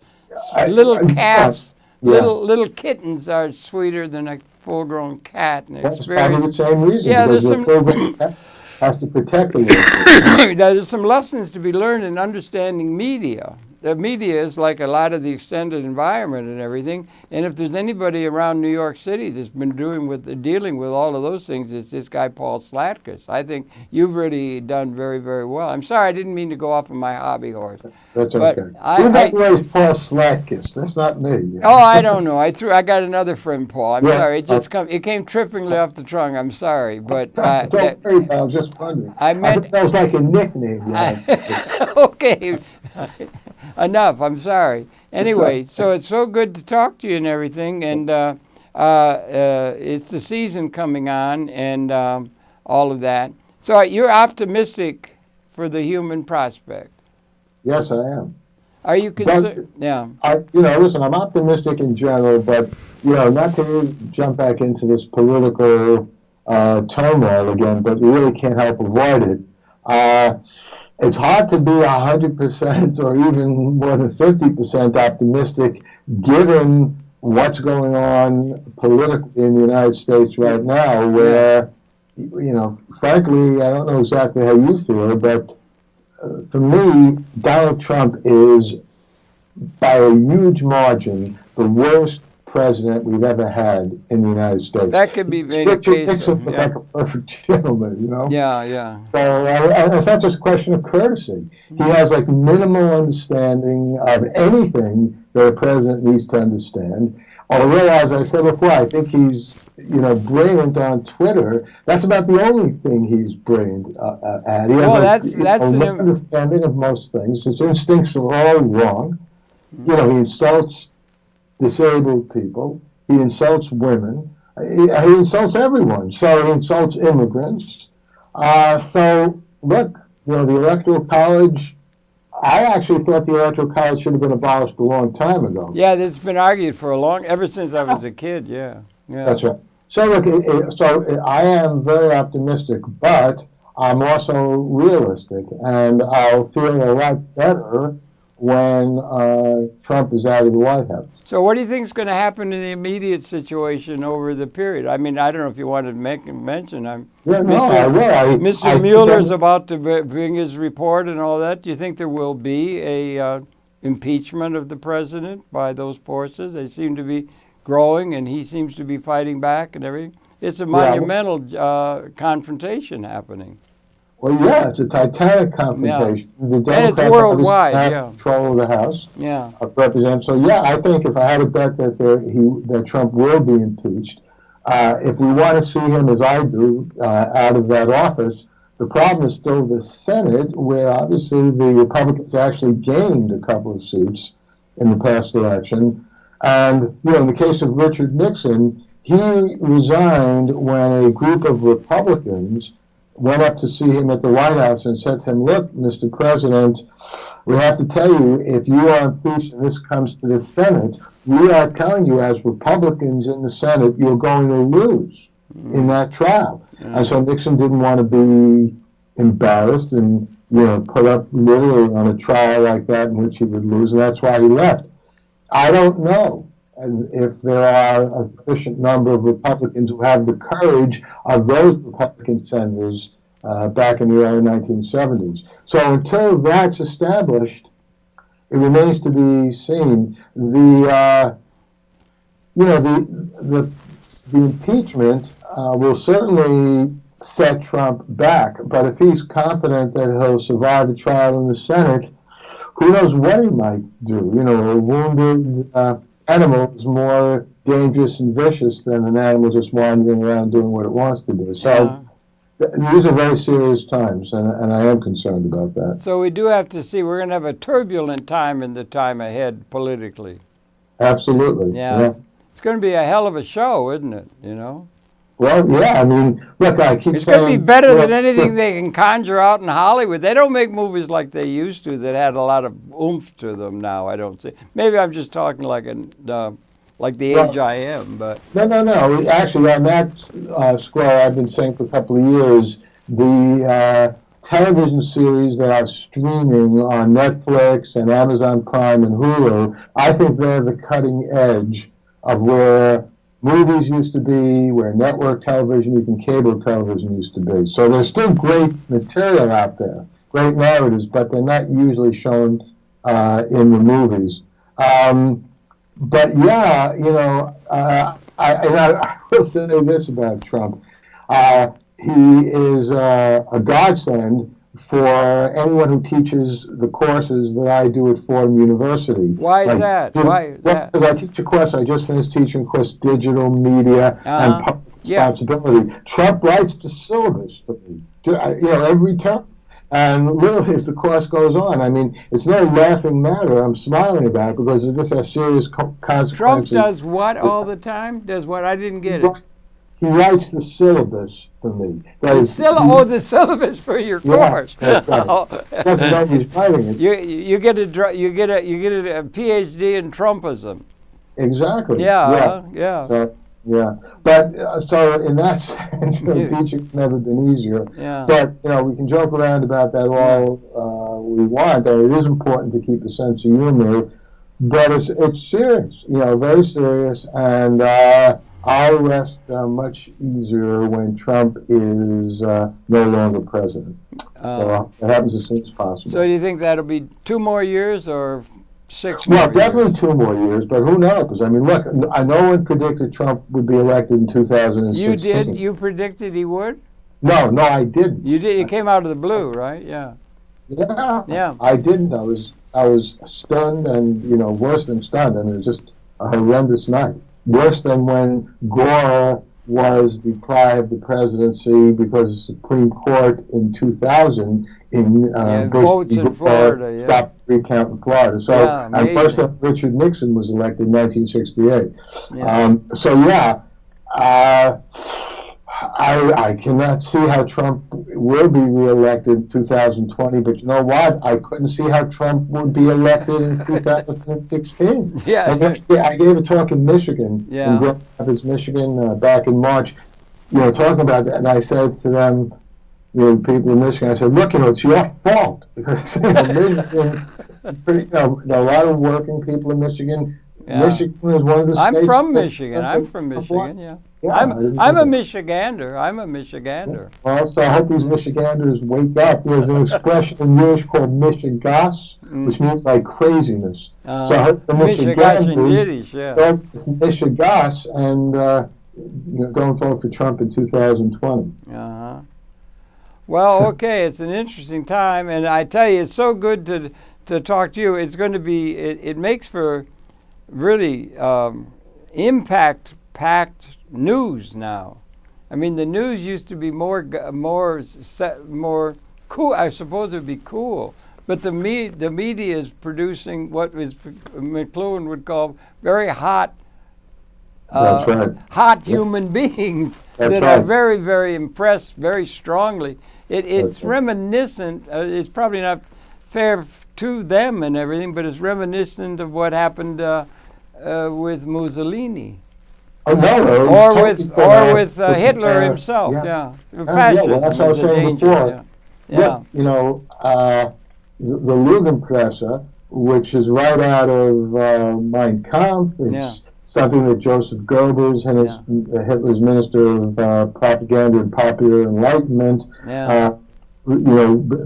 little calves, little kittens are sweeter than a full-grown cat. That's probably the same reason. Yeah, because there's some full-grown cat has to protect the little. There's some lessons to be learned in understanding media. The media is like a lot of the extended environment and everything. And if there's anybody around New York City that's been dealing with all of those things, it's this guy Paul Slatkus. I think you've really done very, very well. I'm sorry, I didn't mean to go off of my hobby horse. That's okay. Who that was Paul Slatkus? That's not me. Oh, I don't know. I got another friend, Paul. I'm sorry. It came trippingly off the tongue. I'm sorry, but don't worry about it. I was just wondering. I think that was like a nickname. Okay. Enough. I'm sorry. Anyway, so it's so good to talk to you and everything, and it's the season coming on and all of that. So you're optimistic for the human prospect. Yes, I am. Are you concerned? Yeah. Listen, I'm optimistic in general, but not to jump back into this political turmoil again, but you really can't help avoid it. It's hard to be 100% or even more than 50% optimistic given what's going on politically in the United States right now, where, frankly, I don't know exactly how you feel, but for me, Donald Trump is, by a huge margin, the worst president we've ever had in the United States. That could be made a case. Nixon was like a perfect gentleman, Yeah. So it's not just a question of courtesy. He has like minimal understanding of anything that a president needs to understand. Although, as I said before, I think he's brilliant on Twitter. That's about the only thing he's brilliant at. He has an understanding of most things. His instincts are all wrong. He insults disabled people. He insults women. He insults everyone. So he insults immigrants. So look, the Electoral College. I actually thought the Electoral College should have been abolished a long time ago. Yeah, it's been argued for ever since I was a kid. Yeah. That's right. So look, so I am very optimistic, but I'm also realistic, and I'll feel a lot better when Trump is out of the White House. So what do you think is going to happen in the immediate situation over the period? I mean, I don't know if you wanted to make a mention. I will. Mr. Mueller's about to bring his report and all that. Do you think there will be a impeachment of the president by those forces? They seem to be growing, and he seems to be fighting back and everything. It's a monumental confrontation happening. Well, yeah, it's a titanic confrontation. Yeah. And it's worldwide, have control of the House of Representatives. So, I think if I had a bet that Trump will be impeached, if we want to see him, as I do, out of that office, the problem is still the Senate, where obviously the Republicans actually gained a couple of seats in the past election. And, in the case of Richard Nixon, he resigned when a group of Republicans went up to see him at the White House and said to him, "Look, Mr. President, we have to tell you, if you are impeached and this comes to the Senate, we are telling you as Republicans in the Senate, you're going to lose in that trial." And so Nixon didn't want to be embarrassed and, put up literally on a trial like that in which he would lose, and that's why he left. I don't know. and if there are a sufficient number of Republicans who have the courage of those Republican senators back in the early 1970s. So until that's established, it remains to be seen. The impeachment will certainly set Trump back, but if he's confident that he'll survive a trial in the Senate, who knows what he might do? You know, a wounded animal is more dangerous and vicious than an animal just wandering around doing what it wants to do. So these are very serious times, and I am concerned about that. So we do have to see, we're going to have a turbulent time in the time ahead politically. Absolutely. Yeah. It's going to be a hell of a show, isn't it? You know? Well, yeah, I mean, look, I keep saying... It's going to be better than anything they can conjure out in Hollywood. They don't make movies like they used to that had a lot of oomph to them now, I don't see. Maybe I'm just talking like the age I am, but... No. Actually, on that score, I've been saying for a couple of years, the television series that are streaming on Netflix and Amazon Prime and Hulu, I think they're the cutting edge of where movies used to be, where network television, even cable television used to be. So there's still great material out there, great narratives, but they're not usually shown in the movies. But yeah, you know, I will say this about Trump. He is a godsend for anyone who teaches the courses that I do at Fordham University. Why is that? Because I teach a course, I just finished teaching a course, Digital Media and Public Responsibility. Trump writes the syllabus for me, you know, every term. And literally, as the course goes on, I mean, it's no laughing matter. I'm smiling about it because this has serious consequences. Trump does what all the time? Does what? I didn't get it. He writes the syllabus for me. The syllabus for your course. That's right. Doesn't know he's writing it. You get a Ph.D. in Trumpism. Exactly. Yeah. But so in that sense, teaching's never been easier. Yeah. But you know, we can joke around about that all we want. And it is important to keep a sense of humor, but it's serious. You know, very serious. And I'll rest much easier when Trump is no longer president. So it happens as soon as possible. So do you think that'll be 2 more years or 6 more Well, years? definitely 2 more years, but who knows? I mean, look, no one predicted Trump would be elected in 2016. You did? You predicted he would? No, I didn't. You did? It came out of the blue, right? Yeah. Yeah. I didn't. I was stunned and, you know, worse than stunned. I mean, it was just a horrendous night. Worse than when Gore was deprived of the presidency because the Supreme Court in 2000 votes in Florida, stopped the recount in Florida. So, and first up, Richard Nixon was elected in 1968. I cannot see how Trump will be reelected in 2020, but you know what? I couldn't see how Trump would be elected in 2016. Yeah. I gave a talk in Michigan, in Grand Rapids, Michigan, back in March, you know, talking about that, and I said to them, you know, people in Michigan, I said, look, you know, it's your fault, because you know, Michigan, you know, a lot of working people in Michigan. Yeah. Michigan is one of the states. I'm from Michigan. Yeah. I'm a Michigander. Well, so I hope these Michiganders wake up. There's an expression in Yiddish called Michigas, which means like craziness. So I hope the Michiganders don't Michigas and you know, don't vote for Trump in 2020. Well, okay, it's an interesting time, and I tell you, it's so good to talk to you. It's going to be. It makes for really impact-packed news now. I mean, the news used to be more cool. I suppose it would be cool, but the media is producing what McLuhan would call very hot, hot human beings that are very, very impressed very strongly. It's reminiscent. It's probably not fair to them and everything, but it's reminiscent of what happened with Mussolini. Or with Hitler himself. Fascism well, that's what I was saying before. Yeah. You know, the Lugenpresse, which is right out of Mein Kampf, it's something that Joseph Goebbels, Hitler's Minister of Propaganda and Popular Enlightenment,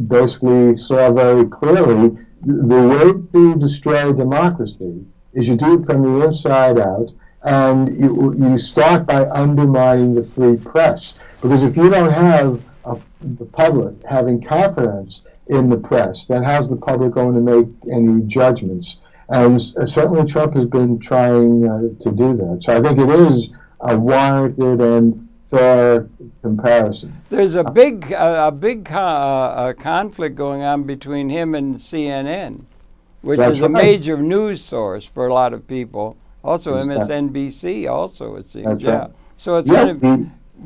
basically saw very clearly. The way to destroy democracy is you do it from the inside out, and you start by undermining the free press. Because if you don't have the public having confidence in the press, then how's the public going to make any judgments? And certainly Trump has been trying to do that. So I think it is a warranted and fair comparison. There's a big conflict going on between him and CNN, which is a major news source for a lot of people. Also MSNBC, also it seems. Right. So it's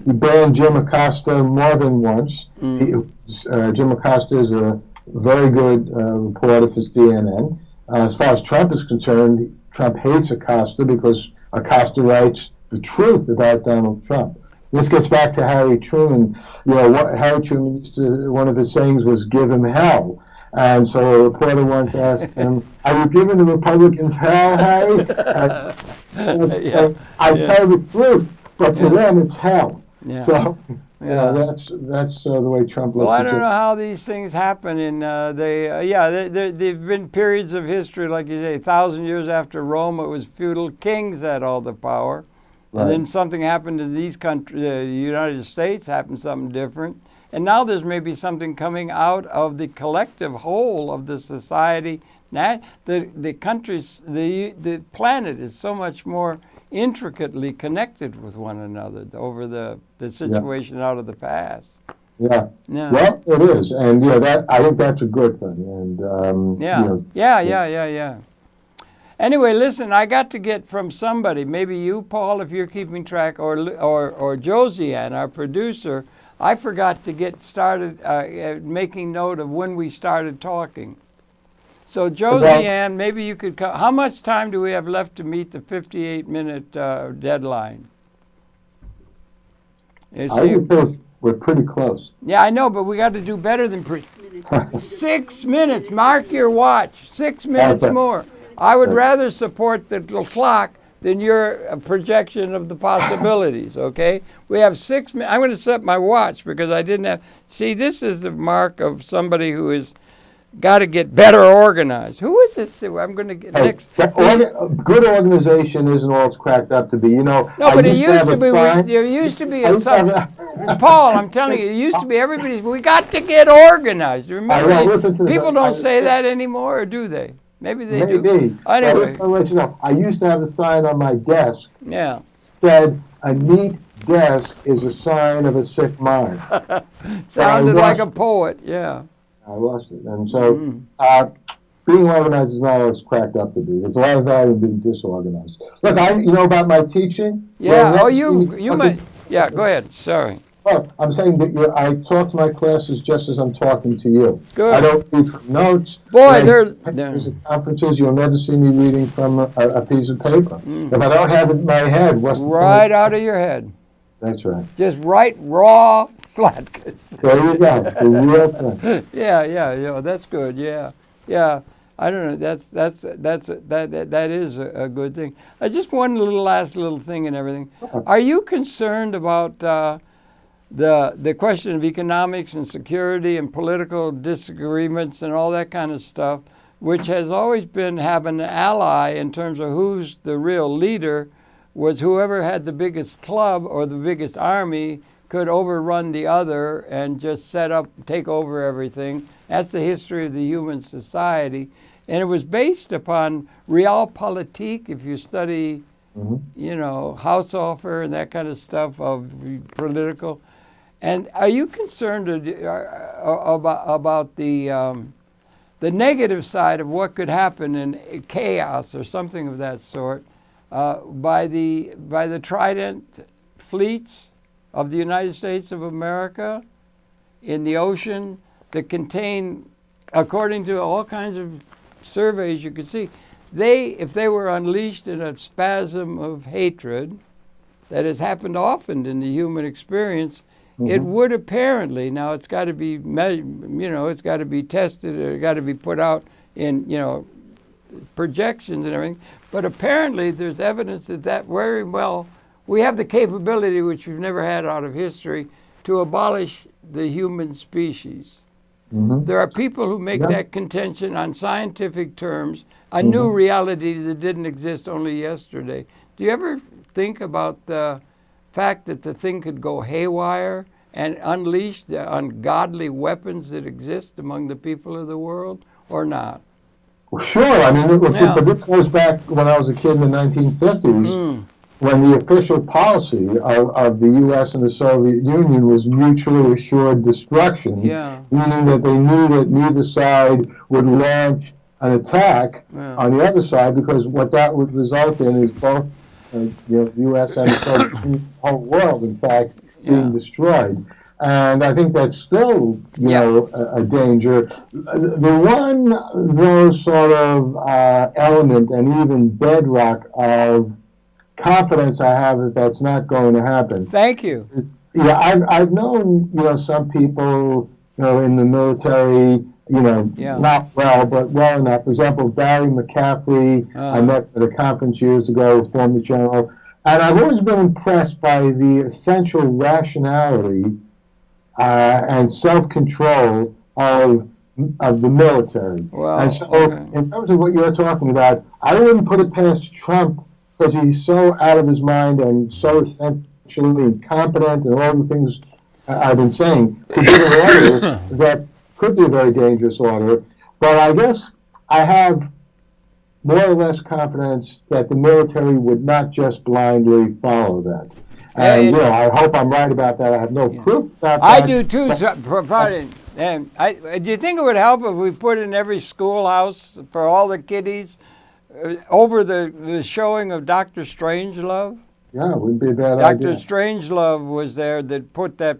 he banned Jim Acosta more than once. Jim Acosta is a very good reporter for CNN. As far as Trump is concerned, Trump hates Acosta because Acosta writes the truth about Donald Trump. This gets back to Harry Truman. Harry Truman used to, one of his sayings was "Give him hell." And so a reporter once asked him, "Are you giving the Republicans hell, Harry?" I tell the truth, but to them it's hell. Yeah. So that's the way Trump looks. Well, I don't know how these things happen. There've been periods of history, like you say, 1,000 years after Rome, it was feudal kings that had all the power. Right. And then something happened to these countries, the United States, happened something different. And now there's maybe something coming out of the collective whole of the society. Now, the countries, the planet is so much more intricately connected with one another over the situation out of the past. Yeah. Well, it is, and I think that's a good thing. And yeah. Anyway, listen, I got to get from somebody, maybe you, Paul, if you're keeping track, or Josiane, our producer. I forgot to get started making note of when we started talking. So, Josiane, maybe you could come. How much time do we have left to meet the 58-minute deadline? I think we're pretty close. Yeah, I know, but we got to do better than 6 minutes. Mark your watch. 6 minutes more. I would rather support the clock than your projection of the possibilities, okay? We have 6 minutes. I'm going to set my watch because I didn't have... See, this is the mark of somebody who is got to get better organized. Who is this? I'm going to get next. Good organization isn't all it's cracked up to be. No, but it used to be. There used to be a Paul, I'm telling you, it used to be everybody's. We got to get organized. Remember, people don't say that anymore, or do they? Maybe they do. Anyway, I'll let you know. I used to have a sign on my desk. Yeah. Said a neat desk is a sign of a sick mind. Sounded like a poet. Yeah. I lost it. And so being organized is not all it's cracked up to be. There's a lot of value in being disorganized. Look, you know about my teaching? Yeah, well, you might. Yeah, go ahead. Sorry. Well, I'm saying that I talk to my classes just as I'm talking to you. Good. I don't read from notes. Boy, there's conferences, you'll never see me reading from a piece of paper. If I don't have it in my head, what's the right out of your head. That's right. Just write raw slatkes. There you go. The real thing. Yeah. That's good. Yeah. I don't know. That is a good thing. Just one last little thing and everything. Are you concerned about the question of economics and security and political disagreements and all that kind of stuff, which has always been having an ally in terms of who's the real leader? Was whoever had the biggest club or the biggest army could overrun the other and just take over everything. That's the history of the human society. And it was based upon realpolitik, if you study, Haushofer and that kind of stuff of political. And are you concerned about the negative side of what could happen in chaos or something of that sort? By the trident fleets of the United States of America in the ocean that contain, according to all kinds of surveys you could see, if they were unleashed in a spasm of hatred that has happened often in the human experience, it would apparently, now it's got to be, it's got to be tested, or got to be put out in, projections and everything. But apparently there's evidence that very well, we have the capability, which we've never had out of history, to abolish the human species. There are people who make that contention on scientific terms, a new reality that didn't exist only yesterday. Do you ever think about the fact that the thing could go haywire and unleash the ungodly weapons that exist among the people of the world, or not? Well, sure. I mean, but this goes back when I was a kid in the 1950s, when the official policy of the U.S. and the Soviet Union was mutually assured destruction, meaning that they knew that neither side would launch an attack on the other side, because what that would result in is both the U.S. and the Soviet Union, the whole world, in fact, being destroyed. And I think that's still, you know, a danger. The one, though, sort of element and even bedrock of confidence I have that that's not going to happen. Thank you. Yeah, I've known, you know, some people, you know, in the military, you know, not well, but well enough. For example, Barry McCaffrey, I met at a conference years ago, former general, and I've always been impressed by the essential rationality and self-control of the military. Well, and so, in terms of what you're talking about, I wouldn't put it past Trump, because he's so out of his mind and so essentially incompetent and all the things I've been saying, to give an order that could be a very dangerous order. But I guess I have more or less confidence that the military would not just blindly follow that. And, you know, I hope I'm right about that. I have no proof about that. I do too, provided. And do you think it would help if we put in every schoolhouse for all the kiddies over the showing of Dr. Strangelove? Yeah, it wouldn't be a bad idea. Dr. Strangelove was there that put that.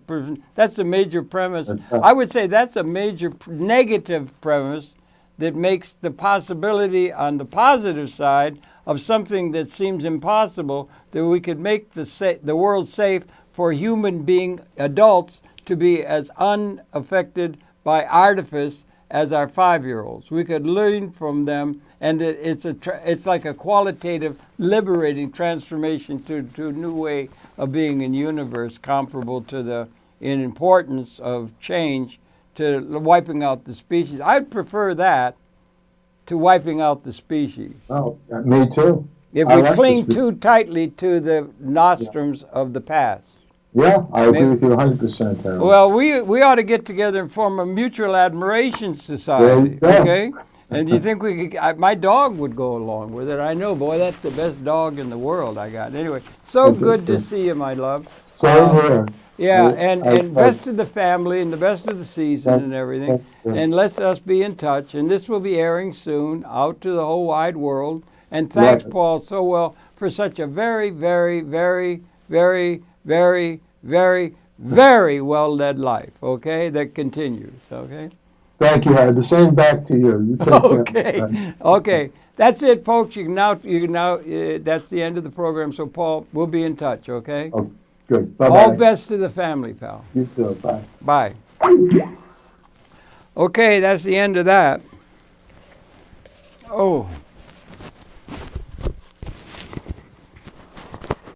That's a major premise. I would say that's a major negative premise that makes the possibility on the positive side of something that seems impossible, that we could make the world safe for human being adults to be as unaffected by artifice as our 5-year-olds. We could learn from them, and it's like a qualitative, liberating transformation to a new way of being in the universe, comparable to in importance of change to wiping out the species. I'd prefer that to wiping out the species. Oh, me too. If we cling too tightly to the nostrums of the past. Yeah, I agree with you 100%. Harold. Well, we ought to get together and form a mutual admiration society, okay? And do you think we could? My dog would go along with it. I know, boy, that's the best dog in the world I got. Anyway, so good to see you, my love. Same here. Yeah, and best of the family and the best of the season and everything. And let us be in touch. And this will be airing soon out to the whole wide world. And thanks, Paul, so well for such a very, very, very, very, very, very, very well-led life, okay, that continues, okay? Thank you, Harry. The same back to you. You take care. Okay. That's it, folks. You can now. That's the end of the program. So, Paul, we'll be in touch. Okay. Oh, good. Bye-bye. All best to the family, pal. You too. Bye. Bye. Okay, that's the end of that. Oh.